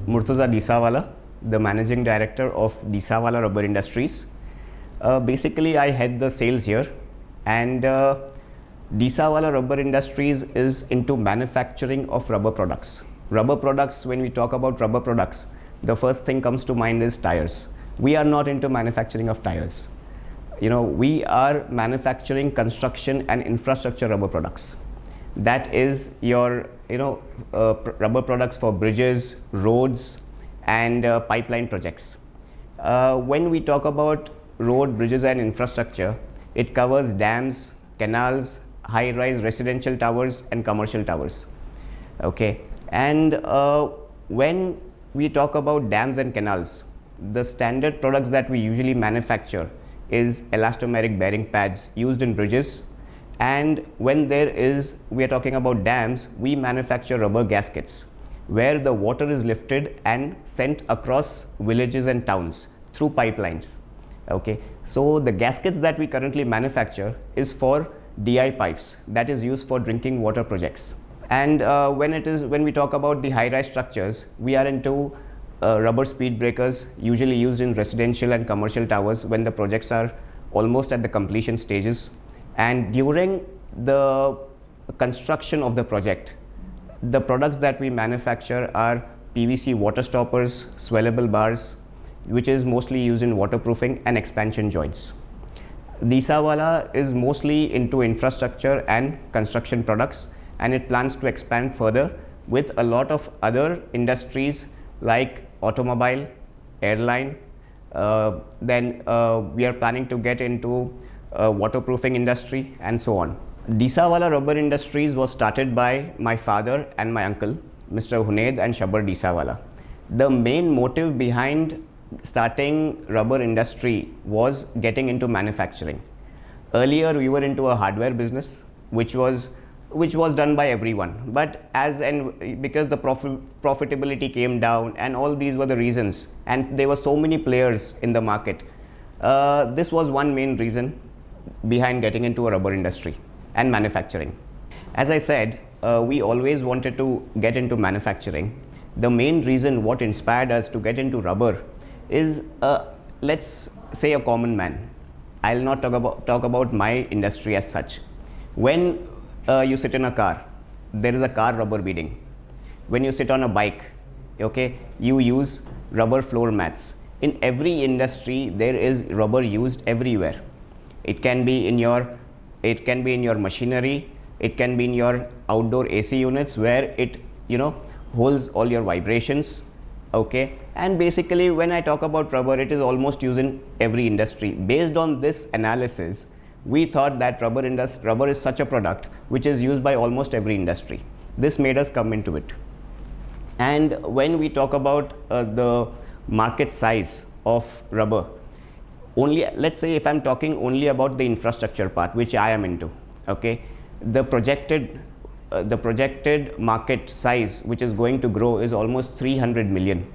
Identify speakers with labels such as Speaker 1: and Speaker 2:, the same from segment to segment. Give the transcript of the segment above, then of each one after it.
Speaker 1: Murtaza Disawala, the Managing Director of Disawala Rubber Industries. Basically, I head the sales here, and Disawala Rubber Industries is into manufacturing of rubber products. Rubber products, when we talk about rubber products, the first thing comes to mind is tires. We are not into manufacturing of tires. We are manufacturing construction and infrastructure rubber products. That is your rubber products for bridges, roads, and pipeline projects. When we talk about road, bridges, and infrastructure, it covers dams, canals, high-rise residential towers, and commercial towers. Okay, and when we talk about dams and canals, the standard products that we usually manufacture is elastomeric bearing pads used in bridges. And when we are talking about dams, we manufacture rubber gaskets where the water is lifted and sent across villages and towns through pipelines. Okay, so the gaskets that we currently manufacture is for DI pipes, that is used for drinking water projects. And when we talk about the high-rise structures, we are into rubber speed breakers, usually used in residential and commercial towers when the projects are almost at the completion stages. And during the construction of the project, the products that we manufacture are PVC water stoppers, swellable bars, which is mostly used in waterproofing and expansion joints. Disawala is mostly into infrastructure and construction products, and it plans to expand further with a lot of other industries like automobile, airline. Then we are planning to get into waterproofing industry and so on. Disawala Rubber Industries was started by my father and my uncle, Mr. Hunaid and Shabar Disawala. The main motive behind starting rubber industry was getting into manufacturing. Earlier we were into a hardware business, which was done by everyone, but because the profitability came down and all these were the reasons, and there were so many players in the market, this was one main reason behind getting into a rubber industry and manufacturing. As I said, we always wanted to get into manufacturing. The main reason what inspired us to get into rubber is, let's say, a common man. I'll not talk about my industry as such. When you sit in a car, there is a car rubber beading. When you sit on a bike, okay, you use rubber floor mats. In every industry, there is rubber used everywhere. It can be in your machinery, it can be in your outdoor AC units where it holds all your vibrations. Okay, and basically when I talk about rubber, it is almost used in every industry. Based on this analysis, we thought that rubber is such a product which is used by almost every industry. This made us come into it. And when we talk about the market size of rubber, let's say if I'm talking only about the infrastructure part, which I am into, okay, the projected market size which is going to grow is almost $300 million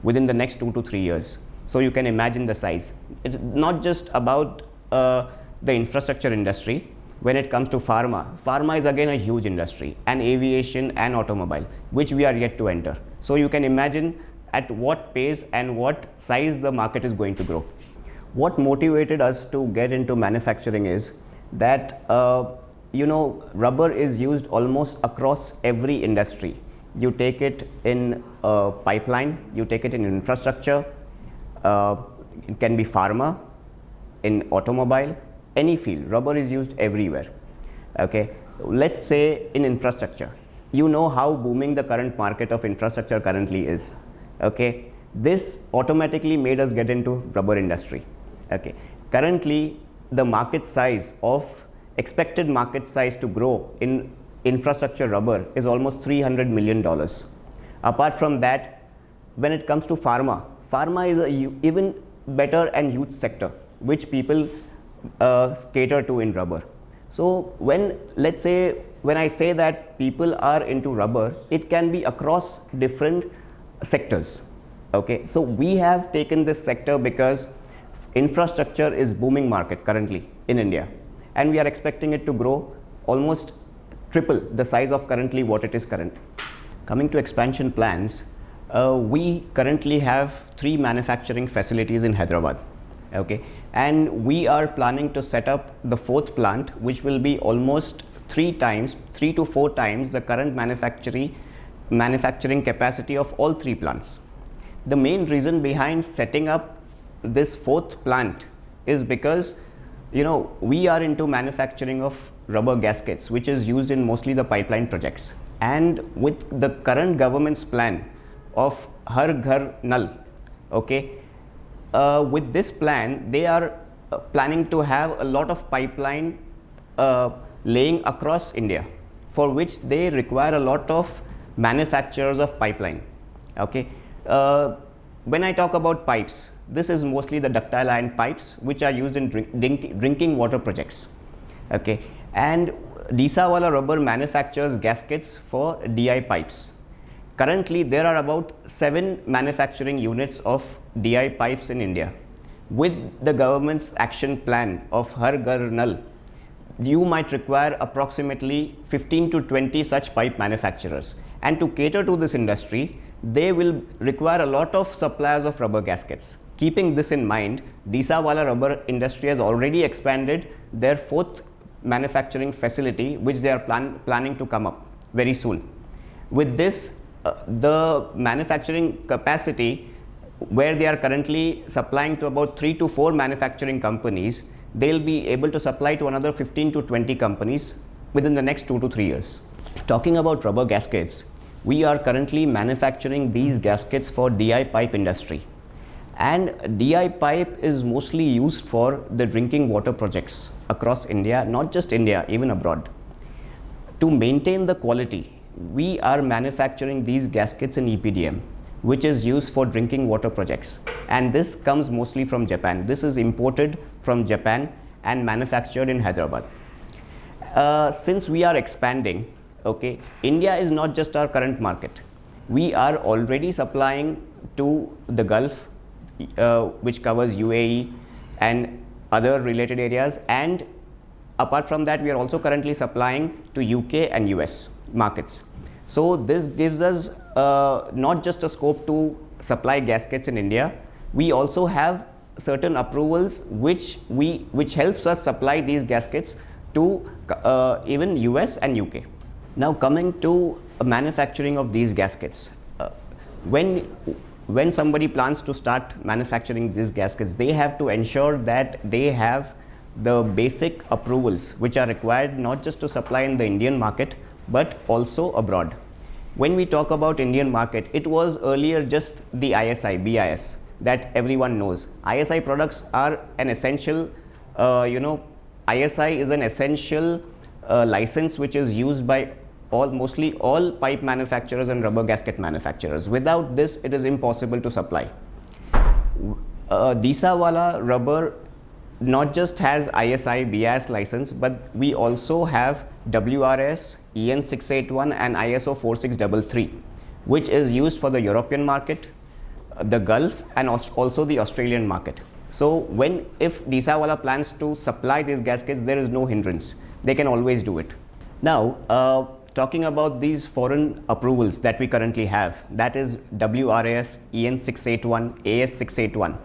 Speaker 1: within the next 2 to 3 years. So you can imagine the size. It's not just about the infrastructure industry. When it comes to pharma is again a huge industry, and aviation and automobile, which we are yet to enter. So you can imagine at what pace and what size the market is going to grow. What motivated us to get into manufacturing is that rubber is used almost across every industry. You take it in pipeline, you take it in infrastructure, it can be pharma, in automobile, any field. Rubber is used everywhere. Okay, let's say in infrastructure, how booming the current market of infrastructure currently is. Okay, this automatically made us get into rubber industry. Okay, currently the expected market size to grow in infrastructure rubber is almost $300 million. Apart from that, when it comes to pharma is a even better and huge sector which people cater to in rubber. So when I say that people are into rubber, it can be across different sectors. Okay, so we have taken this sector because infrastructure is booming market currently in India, and we are expecting it to grow almost triple the size of currently what it is current. Coming to expansion plans, We currently have 3 manufacturing facilities in Hyderabad. Okay, and we are planning to set up the 4th plant, which will be almost 3 to 4 times the current manufacturing capacity of all 3 plants. The main reason behind setting up this 4th plant is because we are into manufacturing of rubber gaskets, which is used in mostly the pipeline projects. And with the current government's plan of Har Ghar Nal, okay, with this plan, they are planning to have a lot of pipeline laying across India, for which they require a lot of manufacturers of pipeline. Okay, when I talk about pipes, this is mostly the ductile iron pipes which are used in drinking water projects. Okay, and Disawala Rubber manufactures gaskets for DI pipes. Currently, there are about 7 manufacturing units of DI pipes in India. With the government's action plan of Har Ghar Nal, you might require approximately 15 to 20 such pipe manufacturers. And to cater to this industry, they will require a lot of suppliers of rubber gaskets. Keeping this in mind, Disawala Rubber Industry has already expanded their 4th manufacturing facility, which they are planning to come up very soon. With this, the manufacturing capacity, where they are currently supplying to about 3 to 4 manufacturing companies, they'll be able to supply to another 15 to 20 companies within the next 2 to 3 years. Talking about rubber gaskets, we are currently manufacturing these gaskets for DI pipe industry. And DI pipe is mostly used for the drinking water projects across India, not just India, even abroad. To maintain the quality, we are manufacturing these gaskets in EPDM, which is used for drinking water projects. And this comes mostly from Japan. This is imported from Japan and manufactured in Hyderabad. Since we are expanding, okay, India is not just our current market. We are already supplying to the Gulf, which covers UAE and other related areas, and apart from that, we are also currently supplying to UK and US markets. So this gives us not just a scope to supply gaskets in India, we also have certain approvals which helps us supply these gaskets to even US and UK. Now coming to manufacturing of these gaskets, when somebody plans to start manufacturing these gaskets, they have to ensure that they have the basic approvals which are required not just to supply in the Indian market but also abroad. When we talk about Indian market, it was earlier just the ISI, BIS that everyone knows. ISI products are an essential, ISI is an essential license which is used by mostly all pipe manufacturers and rubber gasket manufacturers. Without this, it is impossible to supply. Disawala Rubber not just has ISI BIS license, but we also have WRS, EN 681 and ISO 4633, which is used for the European market, the Gulf and also the Australian market. So if Disawala plans to supply these gaskets, there is no hindrance. They can always do it. Now, talking about these foreign approvals that we currently have, that is WRAS, EN 681, AS 681.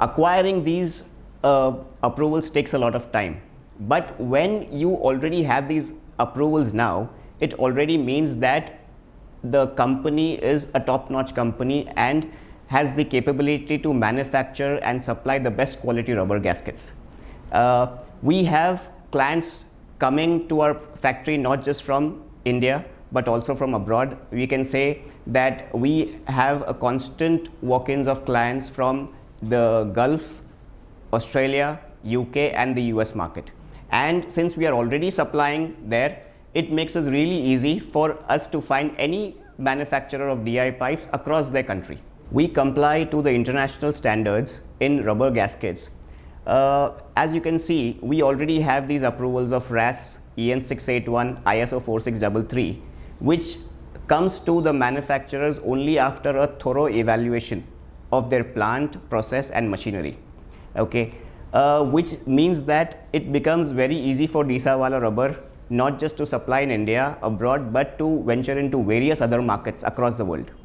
Speaker 1: Acquiring these approvals takes a lot of time. But when you already have these approvals now, it already means that the company is a top-notch company and has the capability to manufacture and supply the best quality rubber gaskets. We have clients coming to our factory not just from India but also from abroad. We can say that we have a constant walk-ins of clients from the Gulf, Australia, UK and the US market. And since we are already supplying there, it makes it really easy for us to find any manufacturer of DI pipes across their country. We comply to the international standards in rubber gaskets. As you can see, we already have these approvals of RAS, EN 681, ISO 4633, which comes to the manufacturers only after a thorough evaluation of their plant, process and machinery. Okay, which means that it becomes very easy for Disawala Rubber not just to supply in India, abroad, but to venture into various other markets across the world.